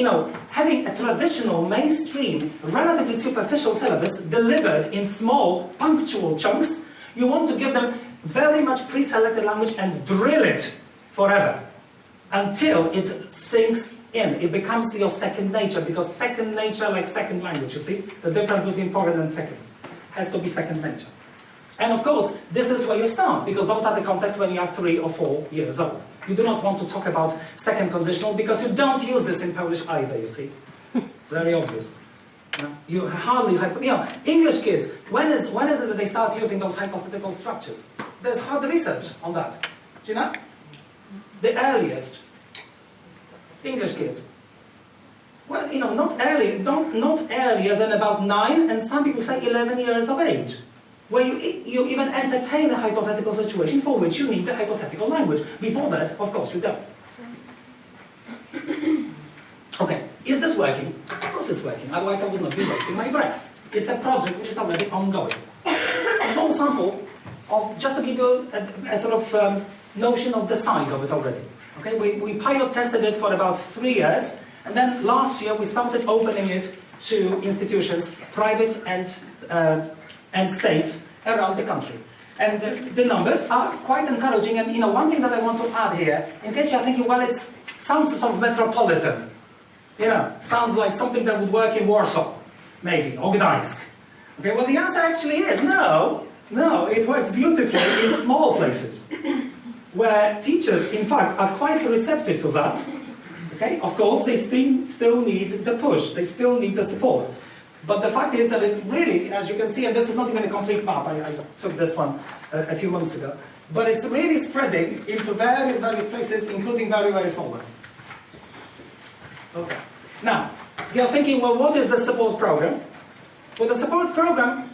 having a traditional, mainstream, relatively superficial syllabus delivered in small, punctual chunks, you want to give them very much pre-selected language and drill it forever until it sinks in. It becomes your second nature, because second nature, like second language, you see? The difference between foreign and second has to be second nature. And of course, this is where you start, because those are the contexts when you are 3 or 4 years old. You do not want to talk about second conditional, because you don't use this in Polish either, you see? Very obvious. You hardly, English kids, when is it that they start using those hypothetical structures? There's hard research on that. Do you know? The earliest English kids. Well, not earlier than about 9, and some people say 11 years of age, where you even entertain a hypothetical situation for which you need the hypothetical language. Before that, of course, you don't. Okay, is this working? Of course it's working, otherwise I would not be wasting my breath. It's a project which is already ongoing. A small sample, just to give you a sort of notion of the size of it already. Okay, we pilot tested it for about 3 years, and then last year we started opening it to institutions, private and states around the country. And the numbers are quite encouraging. And one thing that I want to add here, in case you're thinking, well, it sounds sort of metropolitan. Sounds like something that would work in Warsaw, maybe, or Gdańsk. Okay, well, the answer actually is no, it works beautifully in small places, where teachers, in fact, are quite receptive to that. Okay, of course, they still need the push, they still need the support. But the fact is that it really, as you can see, and this is not even a complete map, I took this one a few months ago, but it's really spreading into various places, including very, very small ones. Okay. Now, you're thinking, well, what is the support program? Well, the support program,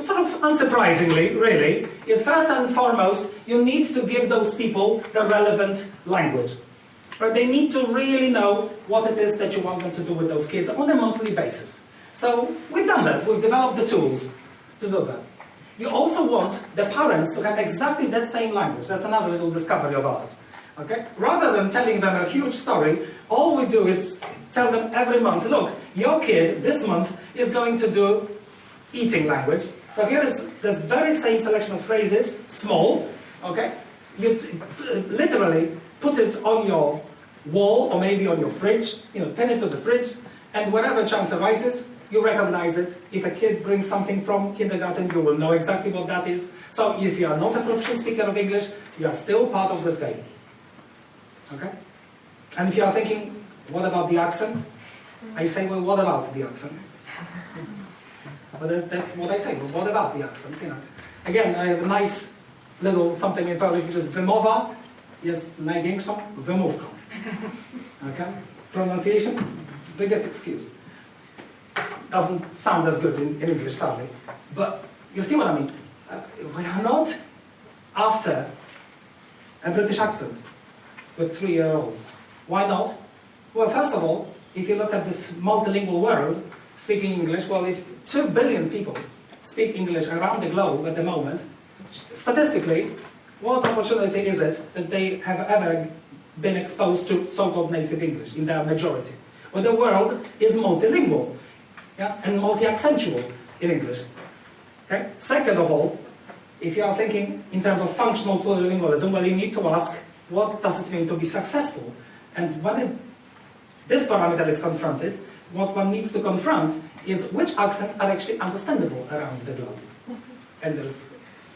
sort of unsurprisingly, really, is first and foremost, you need to give those people the relevant language. Right? They need to really know what it is that you want them to do with those kids on a monthly basis. So we've done that. We've developed the tools to do that. You also want the parents to have exactly that same language. That's another little discovery of ours. Okay? Rather than telling them a huge story, all we do is tell them every month, look, your kid this month is going to do eating language. So here is this very same selection of phrases, small, okay? You literally put it on your wall or maybe on your fridge, pin it to the fridge, and wherever chance arises, you recognize it. If a kid brings something from kindergarten, you will know exactly what that is. So if you are not a proficient speaker of English, you are still part of this game. Okay? And if you are thinking, what about the accent? I say, well, what about the accent? But that's what I say, well, what about the accent? Again, I have a nice little something in Polish, which is wymowa jest największą wymówką. Okay? Pronunciation, biggest excuse. Doesn't sound as good in English, sadly. But you see what I mean? We are not after a British accent with 3-year-olds. Why not? Well, first of all, if you look at this multilingual world, speaking English, well, if 2 billion people speak English around the globe at the moment, statistically, what opportunity is it that they have ever been exposed to so-called native English in their majority? Well, the world is multilingual, and multi-accentual in English. Okay? Second of all, if you are thinking in terms of functional plurilingualism, well, you need to ask, what does it mean to be successful? And when this parameter is confronted, what one needs to confront is which accents are actually understandable around the globe. And there's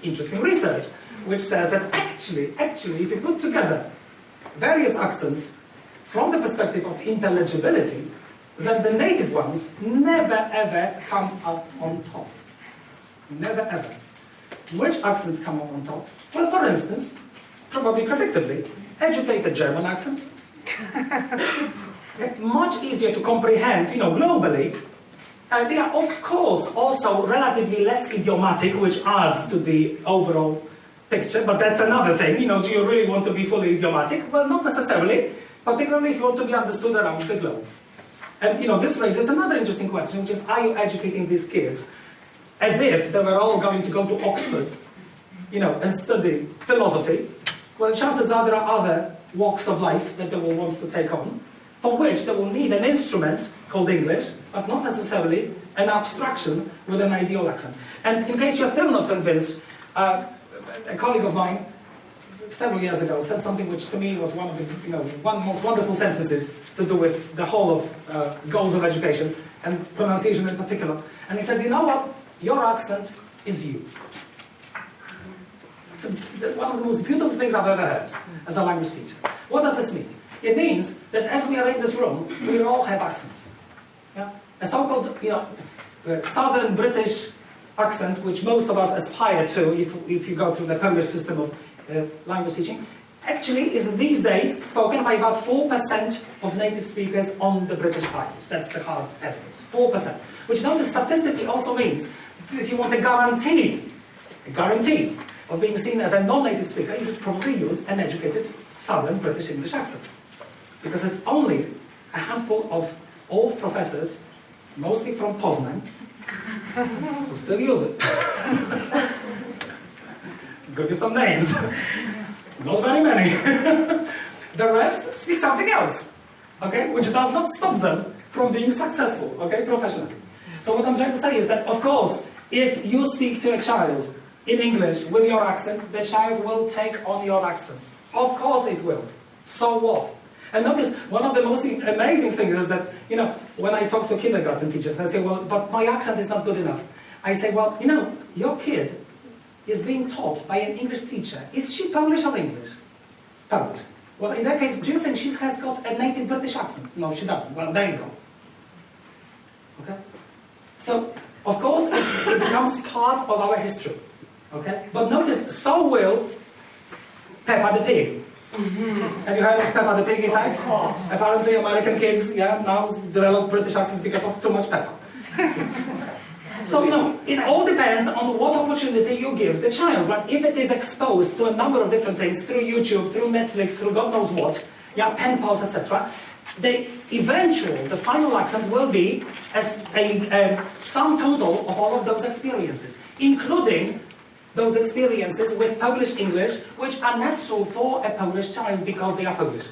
interesting research which says that actually, if you put together various accents from the perspective of intelligibility, then the native ones never ever come up on top. Never ever. Which accents come up on top? Well, for instance, probably predictably, educated German accents. Much easier to comprehend, globally. They are, of course, also relatively less idiomatic, which adds to the overall picture, but that's another thing. Do you really want to be fully idiomatic? Well, not necessarily, particularly if you want to be understood around the globe. And, this raises another interesting question, which is, are you educating these kids as if they were all going to go to Oxford, and study philosophy? Well, chances are there are other walks of life that they will want to take on, for which they will need an instrument called English, but not necessarily an abstraction with an ideal accent. And in case you're still not convinced, a colleague of mine several years ago said something which to me was one of the one most wonderful sentences to do with the whole of goals of education and pronunciation in particular. And he said, you know what? Your accent is you. It's one of the most beautiful things I've ever heard as a language teacher. What does this mean? It means that as we are in this room, we all have accents. Yeah? A so-called, Southern British accent, which most of us aspire to if you go through the Polish system of language teaching, actually is these days spoken by about 4% of native speakers on the British Isles. That's the hard evidence. 4%. Which notice statistically also means that if you want a guarantee of being seen as a non-native speaker, you should probably use an educated Southern British English accent. Because it's only a handful of old professors, mostly from Poznan, who still use it. Give you some names. Not very many. The rest speak something else, okay? Which does not stop them from being successful, okay, professionally. So what I'm trying to say is that, of course, if you speak to a child in English with your accent, the child will take on your accent. Of course it will. So what? And notice, one of the most amazing things is that, when I talk to kindergarten teachers, they say, well, but my accent is not good enough. I say, well, your kid is being taught by an English teacher. Is she Polish or English? Polish. Well, in that case, do you think she has got a native British accent? No, she doesn't. Well, there you go. Okay? So, of course, it becomes part of our history. Okay? But notice, so will Peppa the Pig. Have you heard of Peppa the Pig, in fact? Apparently, American kids, now develop British accents because of too much Peppa. So, it all depends on what opportunity you give the child. But if it is exposed to a number of different things, through YouTube, through Netflix, through God knows what, pen pals, etc., the final accent will be as a sum total of all of those experiences, including those experiences with Polish English, which are natural for a Polish child because they are Polish.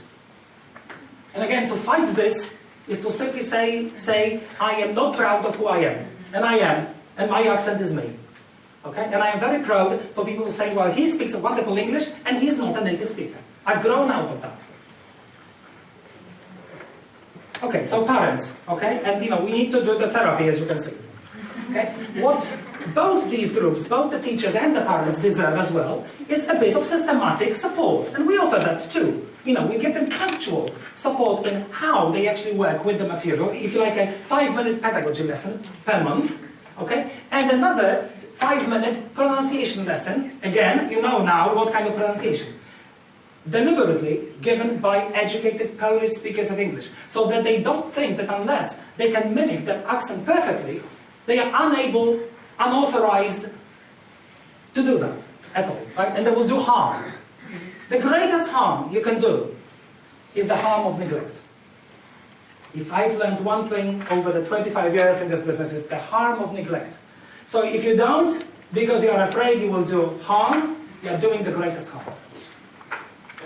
And again, to fight this is to simply say, I am not proud of who I am. And I am. And my accent is me. Okay? And I am very proud for people who say, well, he speaks a wonderful English, and he's not a native speaker. I've grown out of that. Okay, so parents, okay? And, we need to do the therapy, as you can see. Okay? What both these groups, both the teachers and the parents deserve as well, is a bit of systematic support. And we offer that too. We give them actual support in how they actually work with the material. If you like, a 5-minute pedagogy lesson per month, okay? And another 5-minute pronunciation lesson. Again, you know now what kind of pronunciation. Deliberately given by educated Polish speakers of English. So that they don't think that unless they can mimic that accent perfectly, they are unable, unauthorized to do that at all, right? And they will do harm. The greatest harm you can do is the harm of neglect. If I've learned one thing over the 25 years in this business, it's the harm of neglect. So if you don't, because you're afraid you will do harm, you're doing the greatest harm.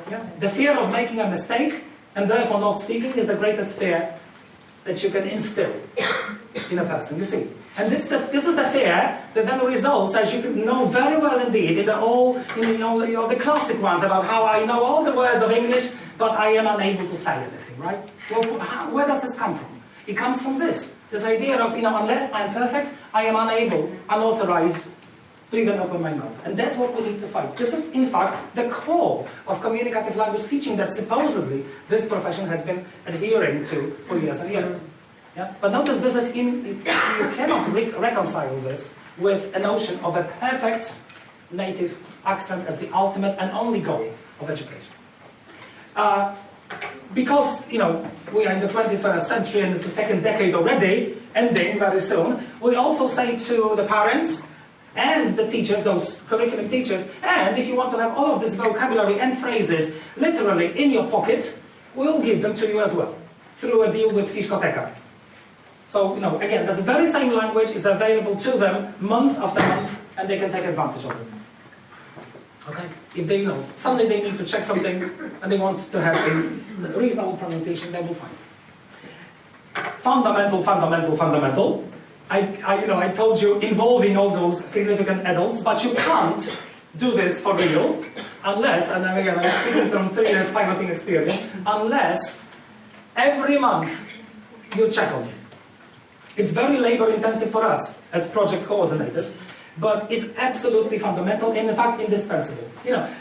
Yeah? The fear of making a mistake and therefore not speaking is the greatest fear that you can instill in a person, you see. And this is the fear that then results, as you know very well indeed, in the classic ones about how I know all the words of English, but I am unable to say anything, right? Well, where does this come from? It comes from this idea of, unless I'm perfect, I am unable, unauthorized to even open my mouth. And that's what we need to fight. This is, in fact, the core of communicative language teaching that supposedly this profession has been adhering to for years and years. Yeah? But notice this is you cannot reconcile this with a notion of a perfect native accent as the ultimate and only goal of education. Because, we are in the 21st century and it's the second decade already, ending very soon, we also say to the parents and the teachers, those curriculum teachers, and if you want to have all of this vocabulary and phrases literally in your pocket, we'll give them to you as well, through a deal with Fiszkoteka. So, again, the very same language is available to them month after month, and they can take advantage of it. Okay? If they, someday they need to check something, and they want to have a reasonable pronunciation, they will find it. Fundamental. I told you involving all those significant adults, but you can't do this for real unless, and again, I'm speaking from 3 years piloting experience, unless every month you check on it. It's very labor intensive for us as project coordinators, but it's absolutely fundamental, and in fact indispensable.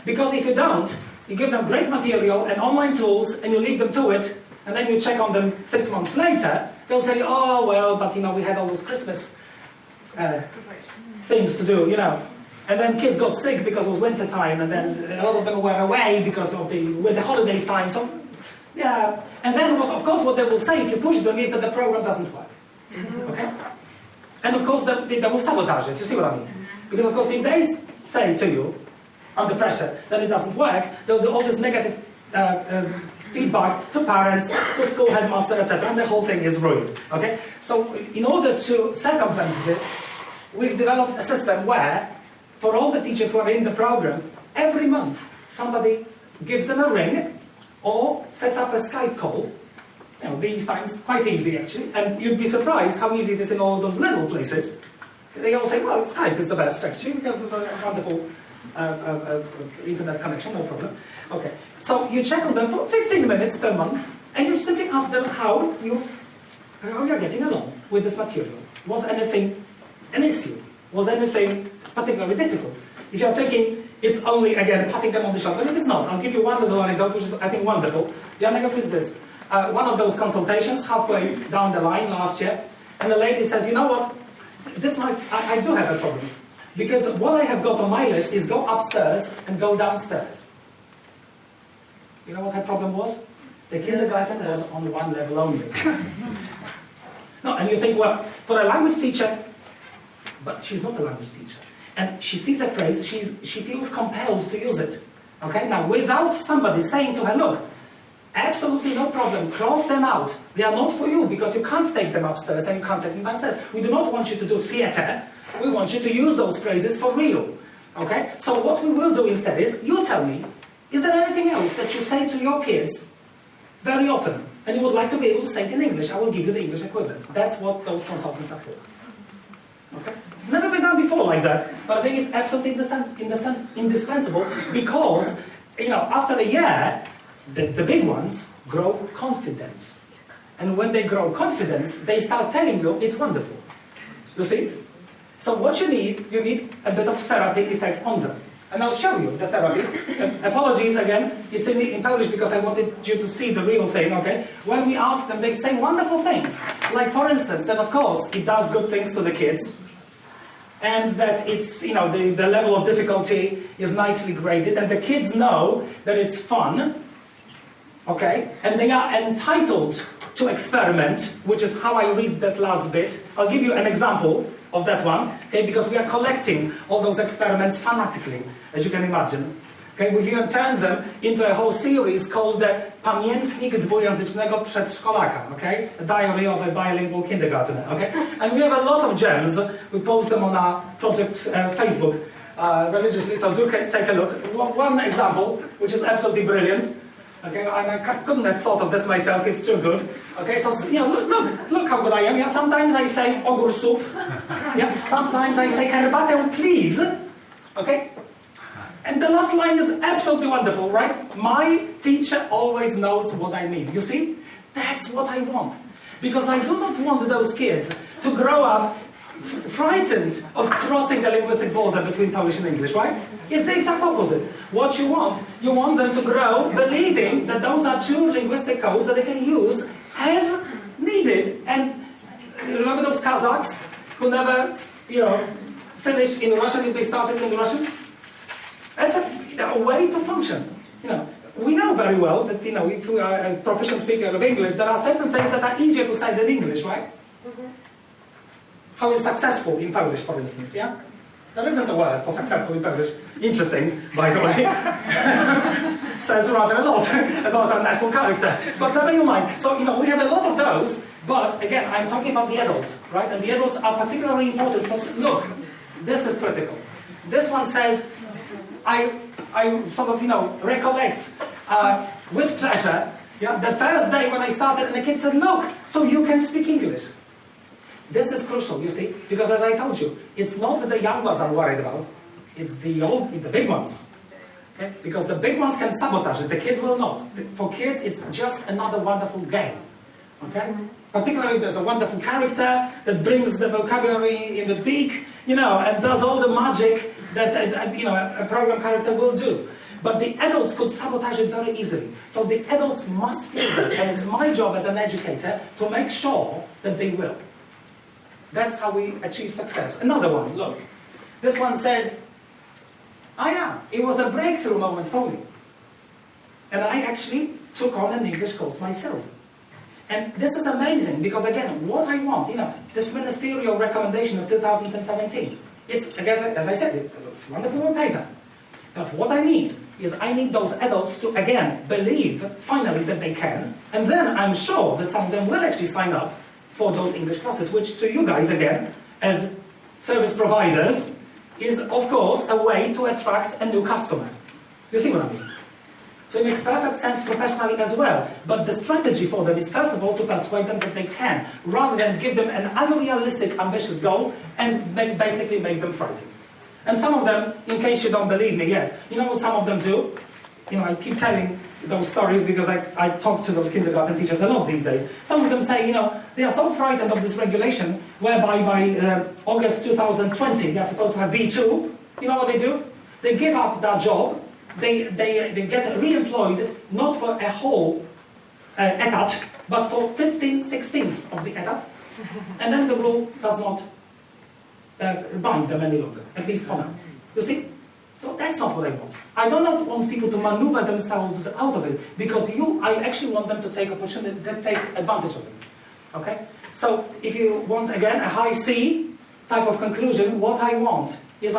Because if you don't, you give them great material and online tools, and you leave them to it, and then you check on them 6 months later, they'll tell you, oh, well, but we had all those Christmas things to do, And then kids got sick because it was winter time, and then a lot of them were away because of the holidays time. So, yeah. And then, of course, what they will say if you push them is that the program doesn't work. Okay? And of course, they will sabotage it. You see what I mean? Because, of course, if they say to you, under pressure, that it doesn't work, they'll do all this negative feedback to parents, to school headmaster, etc., and the whole thing is ruined. Okay? So, in order to circumvent this, we've developed a system where, for all the teachers who are in the program, every month somebody gives them a ring or sets up a Skype call. These times quite easy actually, and you'd be surprised how easy it is in all those little places. They all say, well, Skype is the best actually, we have a wonderful internet connection, no problem. Okay, so you check on them for 15 minutes per month, and you simply ask them how you're getting along with this material. Was anything an issue? Was anything particularly difficult? If you're thinking it's only, again, patting them on the shoulder, it is not. I'll give you one little anecdote, which is, I think, wonderful. The anecdote is this. One of those consultations, halfway down the line last year, and the lady says, you know what, I do have a problem. Because what I have got on my list is go upstairs and go downstairs. You know what her problem was? The kindergarten was on one level only. No, and you think, well, for a language teacher, but she's not a language teacher. And she sees a phrase, she feels compelled to use it. Okay, now without somebody saying to her, look, absolutely no problem, cross them out. They are not for you because you can't take them upstairs and you can't take them downstairs. We do not want you to do theatre. We want you to use those phrases for real. Okay? So what we will do instead is, you tell me, is there anything else that you say to your kids very often and you would like to be able to say it in English? I will give you the English equivalent. That's what those consultants are for. Okay? Never been done before like that, but I think it's absolutely indispensable because, after a year, the big ones grow confidence. And when they grow confidence, they start telling you it's wonderful. You see? So what you need a bit of therapy effect on them. And I'll show you the therapy. Apologies again, it's in Polish because I wanted you to see the real thing, okay? When we ask them, they say wonderful things. Like, for instance, that of course it does good things to the kids. And that it's, the level of difficulty is nicely graded. And the kids know that it's fun. Okay? And they are entitled to experiment, which is how I read that last bit. I'll give you an example of that one, okay? Because we are collecting all those experiments fanatically, as you can imagine. Okay? We've even turned them into a whole series called the Pamiętnik DWUJęZYCZNEGO PRZEDSZKOLAKA, okay? A diary of a bilingual kindergartner, okay? And we have a lot of gems. We post them on our project Facebook religiously, so do take a look. One example, which is absolutely brilliant. Okay, I couldn't have thought of this myself, it's too good. Okay, so, look how good I am. Yeah? Sometimes I say ogór soup. Yeah? Sometimes I say herbatę, please. Okay? And the last line is absolutely wonderful, right? My teacher always knows what I mean. You see? That's what I want. Because I do not want those kids to grow up frightened of crossing the linguistic border between Polish and English, right? It's the exact opposite. What you want them to grow believing that those are two linguistic codes that they can use as needed. And remember those Kazakhs who never, finished in Russian if they started in Russian? That's a way to function. We know very well that, if you are a proficient speaker of English, there are certain things that are easier to say than English, right? How is successful in Polish, for instance, yeah? There isn't a word for successful in Polish. Interesting, by the way. Says rather a lot about our national character. But never you mind. So, we have a lot of those, but again, I'm talking about the adults, right? And the adults are particularly important. So, look, this is critical. This one says, I sort of, recollect with pleasure, the first day when I started and the kid said, look, so you can speak English. This is crucial, you see, because as I told you, it's not that the young ones are worried about, it's the big ones. Okay? Because the big ones can sabotage it, the kids will not. For kids, it's just another wonderful game. Okay? Particularly if there's a wonderful character that brings the vocabulary in the beak, and does all the magic that a program character will do. But the adults could sabotage it very easily. So the adults must feel that, and it's my job as an educator to make sure that they will. That's how we achieve success. Another one, look. This one says, it was a breakthrough moment for me. And I actually took on an English course myself. And this is amazing, because again, what I want, this ministerial recommendation of 2017, it's, as I said, it's wonderful on paper. But what I need is those adults to, again, believe, finally, that they can. And then I'm sure that some of them will actually sign up for those English classes, which to you guys, again, as service providers, is, of course, a way to attract a new customer. You see what I mean? So it makes perfect sense professionally as well. But the strategy for them is, first of all, to persuade them that they can, rather than give them an unrealistic, ambitious goal and basically make them frightened. And some of them, in case you don't believe me yet, you know what some of them do? I keep telling those stories because I talk to those kindergarten teachers a lot these days. Some of them say, they are so frightened of this regulation, whereby by August 2020, they are supposed to have B2. You know what they do? They give up that job. They get re-employed, not for a whole etat, but for 15/16 of the etat. And then the rule does not bind them any longer, at least for now. You see? So that's not what I want. I do not want people to maneuver themselves out of it, because I actually want them to take advantage of it. Okay? So if you want, again, a high C type of conclusion, what I want is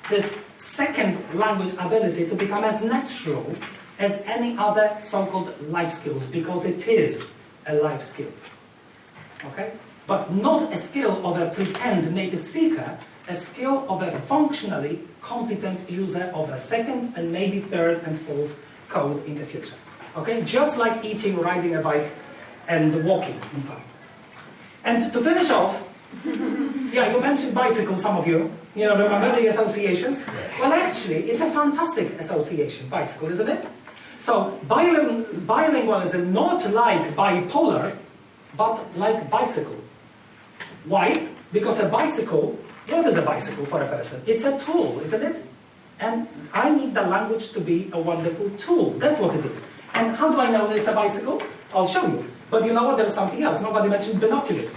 this second language ability to become as natural as any other so-called life skills, because it is a life skill. Okay? But not a skill of a pretend native speaker, a skill of a functionally competent user of a second and maybe third and fourth code in the future. Okay? Just like eating, riding a bike, and walking, in fact. And to finish off, you mentioned bicycle, some of you. Remember the associations? Well, actually, it's a fantastic association, bicycle, isn't it? So, bilingualism, not like bipolar, but like bicycle. Why? Because a bicycle, what is a bicycle for a person? It's a tool, isn't it? And I need the language to be a wonderful tool. That's what it is. And how do I know that it's a bicycle? I'll show you. But you know what? There's something else. Nobody mentioned binoculars.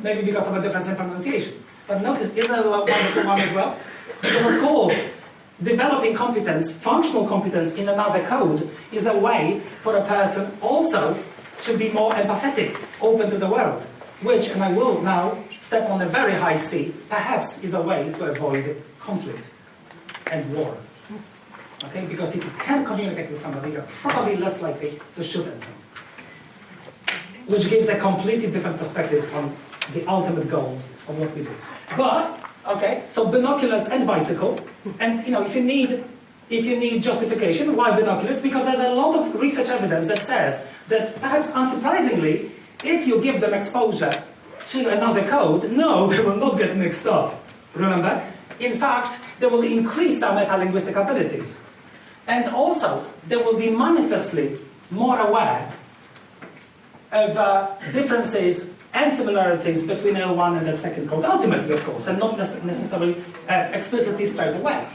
Maybe because of a difference in pronunciation. But notice, isn't that a wonderful one as well? Because of course, developing competence, functional competence in another code is a way for a person also to be more empathetic, open to the world. Which, and I will now step on a very high C, perhaps is a way to avoid conflict and war. Okay? Because if you can communicate with somebody, you're probably less likely to shoot at them. Which gives a completely different perspective on the ultimate goals of what we do. But, okay, so binoculars and bicycle, and if you need justification, why binoculars? Because there's a lot of research evidence that says that, perhaps unsurprisingly, if you give them exposure to another code, no, they will not get mixed up. Remember? In fact, they will increase their metalinguistic abilities. And also, they will be manifestly more aware of differences and similarities between L1 and that second code, ultimately, of course, and not necessarily explicitly straight away.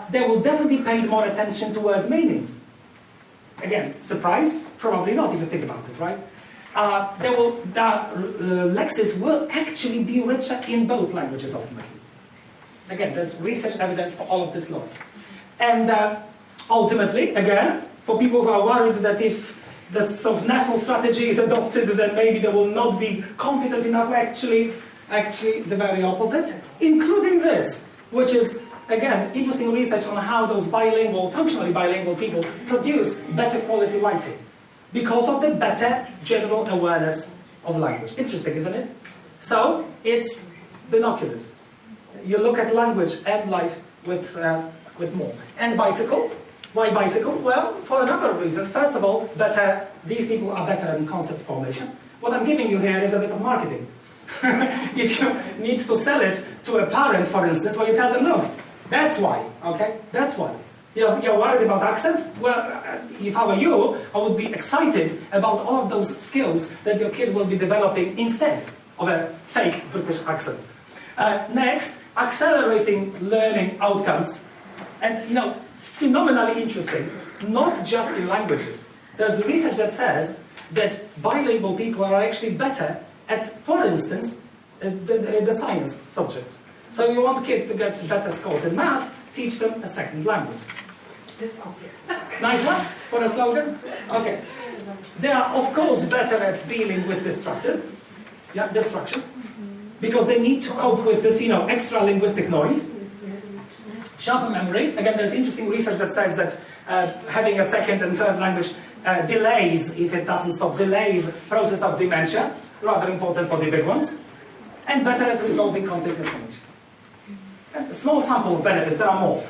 They will definitely pay more attention to word meanings. Again, surprised? Probably not, if you think about it, right? Lexis will actually be richer in both languages, ultimately. Again, there's research evidence for all of this logic. And ultimately, again, for people who are worried that if the sort of national strategy is adopted, then maybe they will not be competent enough, actually the very opposite, including this, which is, again, interesting research on how those bilingual, functionally bilingual people produce better quality writing because of the better general awareness of language. Interesting, isn't it? So, it's binoculars. You look at language and life with more. And bicycle. Why bicycle? Well, for a number of reasons. First of all, these people are better in concept formation. What I'm giving you here is a bit of marketing. If you need to sell it to a parent, for instance, well, you tell them, look, that's why, okay? That's why. You're worried about accent? Well, if I were you, I would be excited about all of those skills that your kid will be developing instead of a fake British accent. Next, accelerating learning outcomes. And, phenomenally interesting, not just in languages. There's research that says that bilingual people are actually better at, for instance, the science subjects. So you want kids to get better scores in math, teach them a second language. Nice one for a slogan? Okay. They are, of course, better at dealing with destruction, because they need to cope with this, extra linguistic noise. Sharper memory. Again, there's interesting research that says that having a second and third language delays, if it doesn't stop, delays process of dementia, rather important for the big ones, and better at resolving conflict information. And a small sample of benefits, there are more.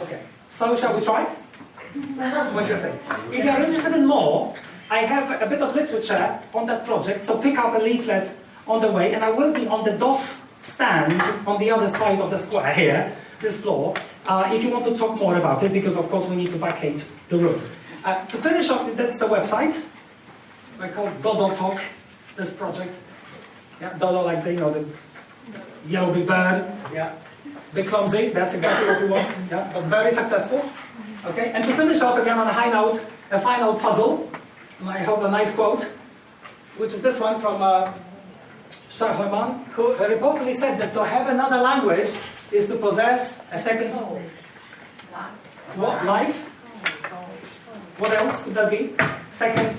Okay, so shall we try? What do you think? If you are interested in more, I have a bit of literature on that project, so pick up a leaflet on the way, and I will be on the DOS stand on the other side of the square here, this floor, if you want to talk more about it, because of course we need to vacate the room. To finish off, that's the website. I call DoDoTOK, this project. Yeah, Dodo, like the yellow big bird. Yeah, bit clumsy. That's exactly what we want. Yeah, but very successful. Okay, and to finish off again on a high note, a final puzzle. And I hope a nice quote, which is this one from Charlemagne, who reportedly said that to have another language is to possess a second what? Life? What else could that be? Second?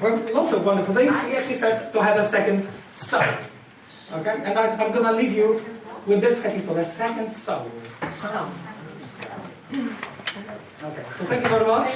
Well, lots of wonderful things. He actually said to have a second soul. Okay? And I'm going to leave you with this happy for a second soul. Okay, so thank you very much.